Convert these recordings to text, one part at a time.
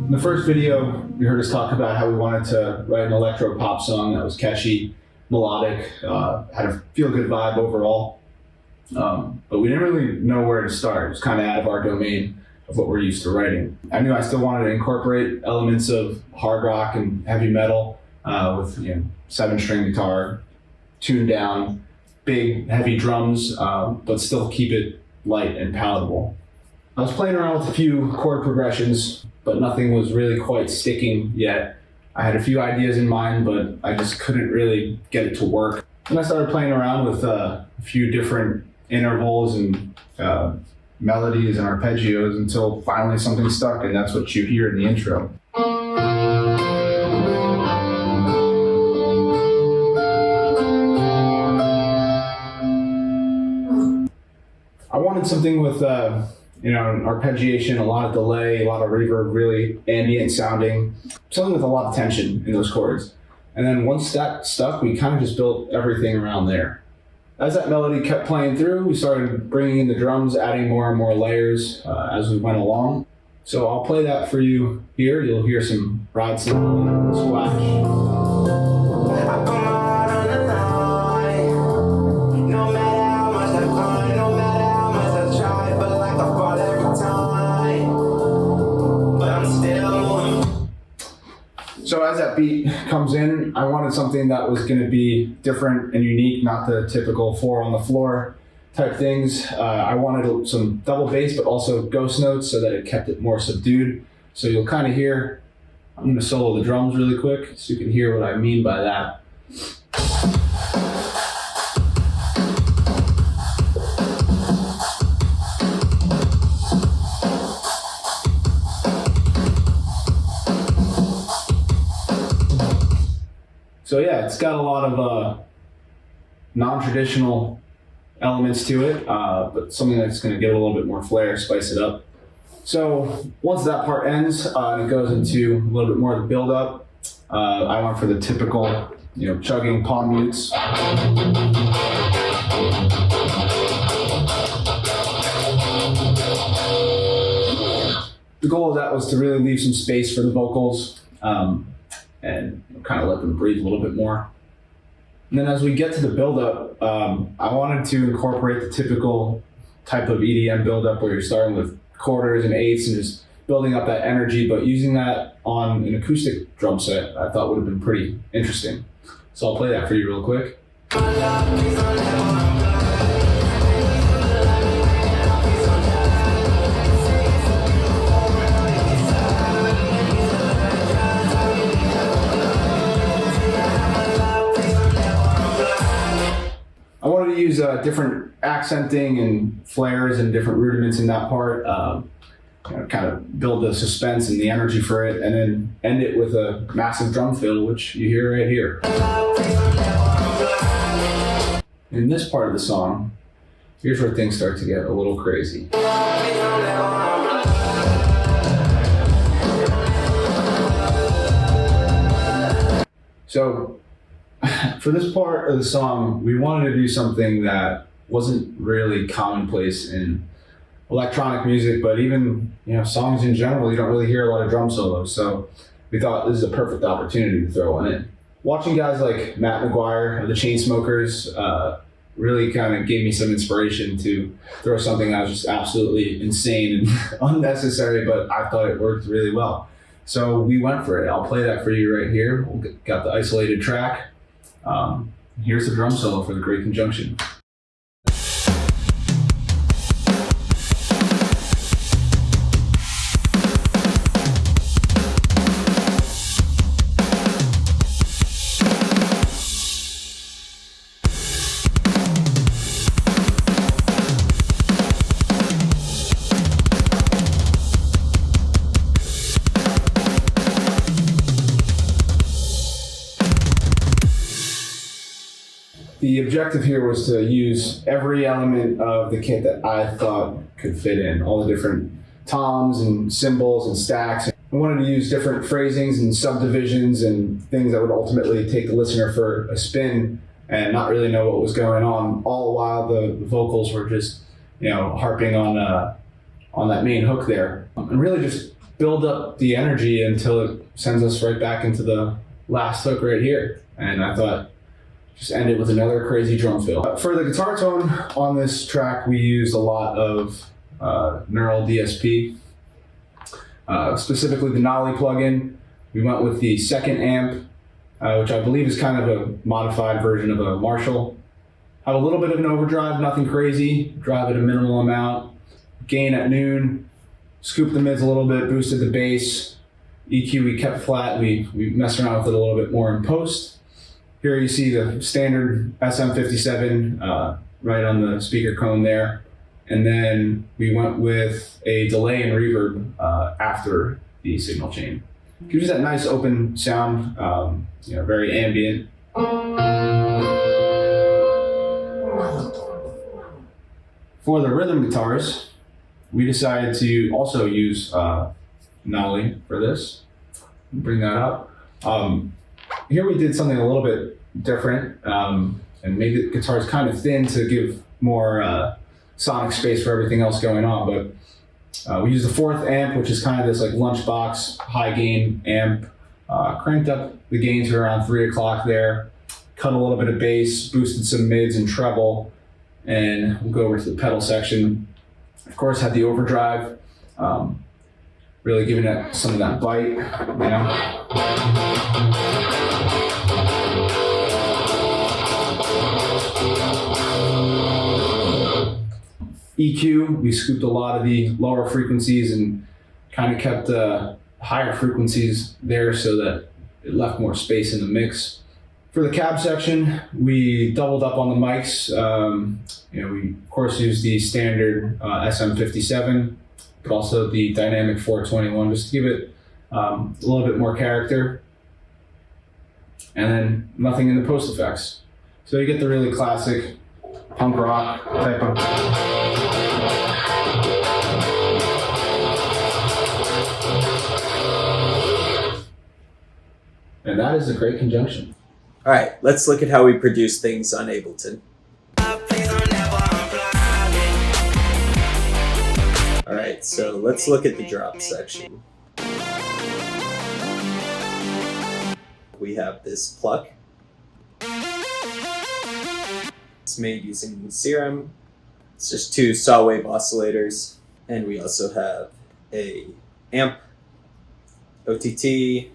In the first video, you heard us talk about how we wanted to write an electro pop song that was catchy, melodic, had a feel-good vibe overall. But we didn't really know where to start. It was kind of out of our domain of what we're used to writing. I knew I still wanted to incorporate elements of hard rock and heavy metal with 7-string guitar, tuned down, big heavy drums, but still keep it light and palatable. I was playing around with a few chord progressions, but nothing was really quite sticking yet. I had a few ideas in mind, but I just couldn't really get it to work. And I started playing around with a few different intervals and melodies and arpeggios until finally something stuck, and that's what you hear in the intro. I wanted something with an arpeggiation, a lot of delay, a lot of reverb, really ambient sounding, something with a lot of tension in those chords. And then once that stuck, we kind of just built everything around there. As that melody kept playing through, we started bringing in the drums, adding more and more layers as we went along. So I'll play that for you here. You'll hear some ride cymbal and splash. So as that beat comes in, I wanted something that was going to be different and unique, not the typical 4 on the floor type things. I wanted some double bass, but also ghost notes so that it kept it more subdued. So you'll kind of hear, I'm going to solo the drums really quick so you can hear what I mean by that. So yeah, it's got a lot of non-traditional elements to it, but something that's going to give it a little bit more flair, spice it up. So once that part ends and it goes into a little bit more of the build-up, I went for the typical, chugging palm mutes. The goal of that was to really leave some space for the vocals. And kind of let them breathe a little bit more. And then as we get to the build-up, I wanted to incorporate the typical type of EDM build-up where you're starting with quarters and eighths and just building up that energy, but using that on an acoustic drum set I thought would have been pretty interesting. So I'll play that for you real quick. I wanted to use different accenting and flares and different rudiments in that part, kind of build the suspense and the energy for it, and then end it with a massive drum fill, which you hear right here. In this part of the song, here's where things start to get a little crazy. So, for this part of the song, we wanted to do something that wasn't really commonplace in electronic music, but even songs in general, you don't really hear a lot of drum solos. So we thought this is a perfect opportunity to throw one in. Watching guys like Matt McGuire of the Chainsmokers really kind of gave me some inspiration to throw something that was just absolutely insane and unnecessary, but I thought it worked really well. So we went for it. I'll play that for you right here. We've got the isolated track. Here's the drum solo for the Great Conjunction. The objective here was to use every element of the kit that I thought could fit in, all the different toms and cymbals and stacks. I wanted to use different phrasings and subdivisions and things that would ultimately take the listener for a spin and not really know what was going on, all while the vocals were just, harping on that main hook there. And really just build up the energy until it sends us right back into the last hook right here. And I thought, just end it with another crazy drum fill. For the guitar tone on this track, we used a lot of Neural DSP, specifically the Nolly plugin. We went with the second amp, which I believe is kind of a modified version of a Marshall. Have a little bit of an overdrive, nothing crazy, drive at a minimal amount, gain at noon, scoop the mids a little bit, boosted the bass. EQ we kept flat, we messed around with it a little bit more in post. Here you see the standard SM57 right on the speaker cone there. And then we went with a delay and reverb after the signal chain. Gives you that nice open sound, very ambient. For the rhythm guitars, we decided to also use Nolly for this. Bring that up. Here we did something a little bit different and made the guitars kind of thin to give more sonic space for everything else going on. But we used the fourth amp, which is kind of this like lunchbox high gain amp. Cranked up the gain to around 3 o'clock there. Cut a little bit of bass, boosted some mids and treble, and we'll go over to the pedal section. Of course, had the overdrive, really giving it some of that bite, EQ, we scooped a lot of the lower frequencies and kind of kept higher frequencies there so that it left more space in the mix. For the cab section, we doubled up on the mics. We of course used the standard SM57, but also the dynamic 421 just to give it a little bit more character. And then nothing in the post effects. So you get the really classic punk rock type of. And that is a great conjunction. All right, let's look at how we produce things on Ableton. All right, so let's look at the drop section. We have this pluck. It's made using Serum. It's just 2 saw wave oscillators. And we also have a amp, OTT, a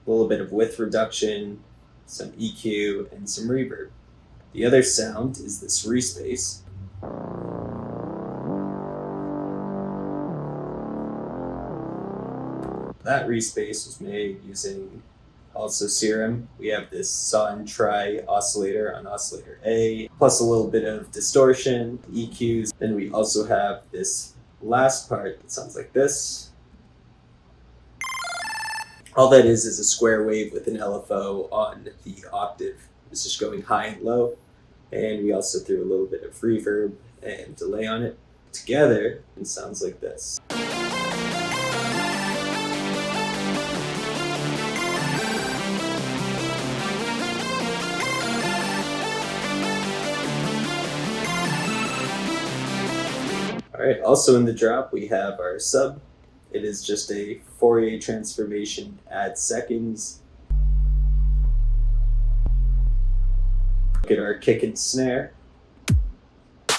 little bit of width reduction, some EQ, and some reverb. The other sound is this respace. That respace was made using also Serum. We have this saw and try oscillator on oscillator A, plus a little bit of distortion, EQs. Then we also have this last part that sounds like this. All that is a square wave with an LFO on the octave. It's just going high and low. And we also threw a little bit of reverb and delay on it. Together, it sounds like this. All right, also in the drop, we have our sub. It is just a Fourier transformation, add seconds. Look at our kick and snare. If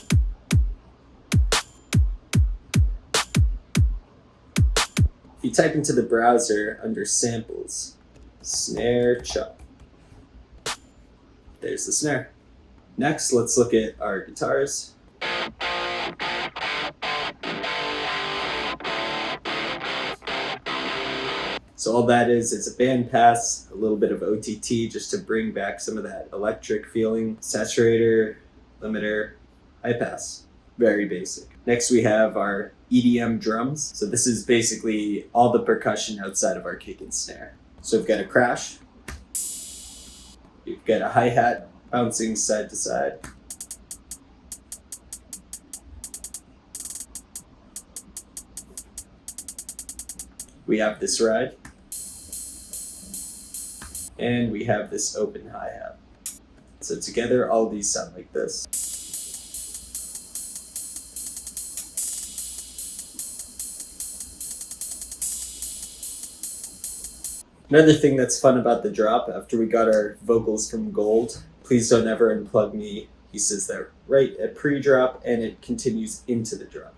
you type into the browser under samples, snare chop, there's the snare. Next, let's look at our guitars. So all that is a band pass, a little bit of OTT just to bring back some of that electric feeling, saturator, limiter, high pass, very basic. Next we have our EDM drums. So this is basically all the percussion outside of our kick and snare. So we've got a crash, we've got a hi-hat bouncing side to side, we have this ride, and we have this open hi-hat. So together, all of these sound like this. Another thing that's fun about the drop, after we got our vocals from Gold, Please Don't Ever Unplug Me, he says that right at pre-drop, and it continues into the drop.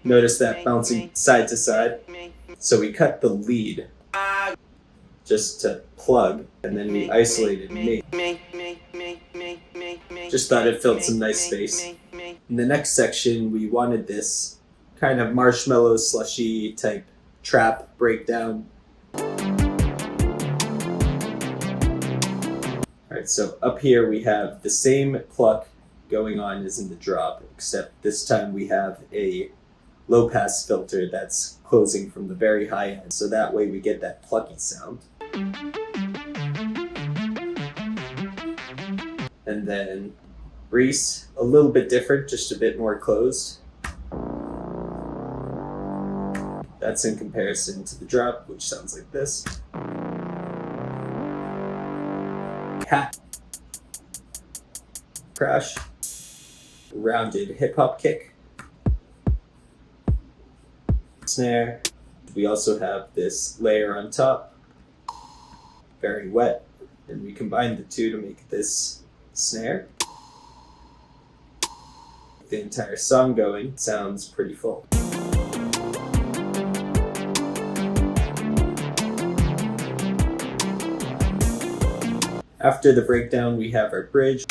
Notice that bouncing side to side. So we cut the lead just to plug, and then we isolated me. Just thought it filled some nice space. In the next section, we wanted this kind of marshmallow slushy type trap breakdown. Alright, so up here we have the same pluck going on as in the drop, except this time we have a low pass filter that's closing from the very high end, so that way we get that plucky sound. And then Reese, a little bit different, just a bit more closed. That's in comparison to the drop, which sounds like this. Cat. Crash. Rounded hip hop kick. Snare. We also have this layer on top. Very wet. And we combine the two to make this snare. The entire song going sounds pretty full. After the breakdown, we have our bridge.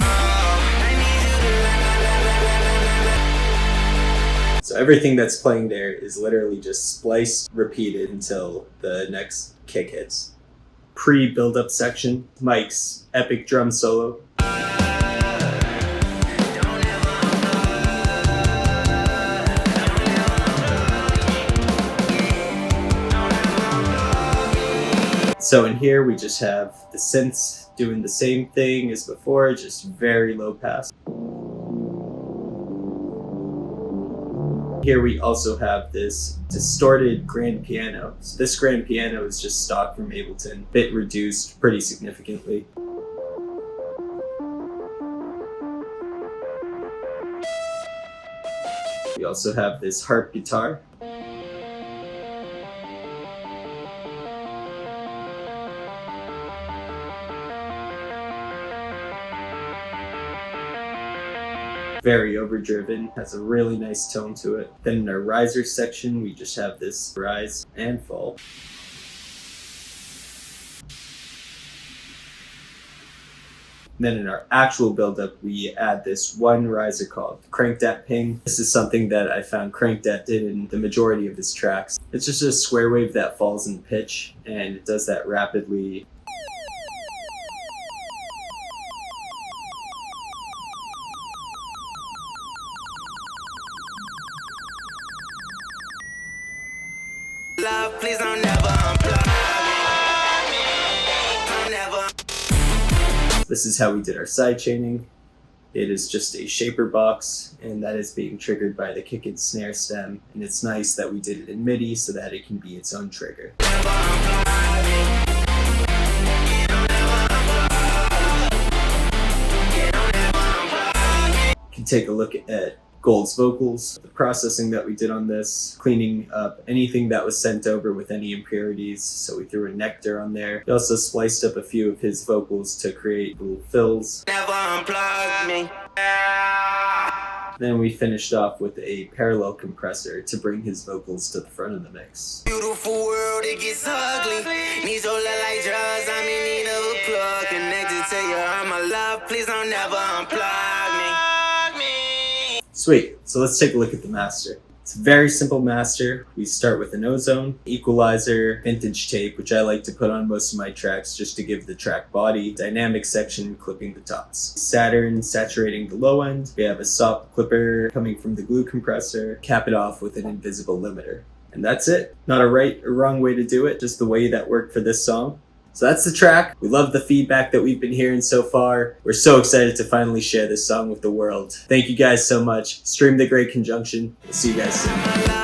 So everything that's playing there is literally just spliced, repeated until the next kick hits. Pre-build-up section, Mike's epic drum solo. So in here we just have the synths doing the same thing as before, just very low pass. Here we also have this distorted grand piano. So this grand piano is just stock from Ableton, bit reduced pretty significantly. We also have this harp guitar. Very overdriven, has a really nice tone to it. Then in our riser section, we just have this rise and fall. And then in our actual buildup, we add this one riser called Crank Dat Ping. This is something that I found Crank Dat did in the majority of his tracks. It's just a square wave that falls in pitch, and it does that rapidly. Love, please don't never unplug me. Don't never. This is how we did our side chaining. It is just a shaper box, and that is being triggered by the kick and snare stem. And it's nice that we did it in MIDI so that it can be its own trigger. You can take a look at Gold's vocals, the processing that we did on this, cleaning up anything that was sent over with any impurities. So we threw a nectar on there. We also spliced up a few of his vocals to create little fills. Never unplug me. Then we finished off with a parallel compressor to bring his vocals to the front of the mix. Beautiful world, it gets ugly. Needs your love like drugs, I'm in need of a plug. Connected to you, I'm my love, please don't never unplug me. Sweet, so let's take a look at the master. It's a very simple master. We start with an ozone, equalizer, vintage tape, which I like to put on most of my tracks just to give the track body, dynamic section clipping the tops. Saturn saturating the low end. We have a soft clipper coming from the glue compressor, cap it off with an invisible limiter. And that's it. Not a right or wrong way to do it, just the way that worked for this song. So that's the track. We love the feedback that we've been hearing so far. We're so excited to finally share this song with the world. Thank you guys so much. Stream the Great Conjunction. We'll see you guys soon.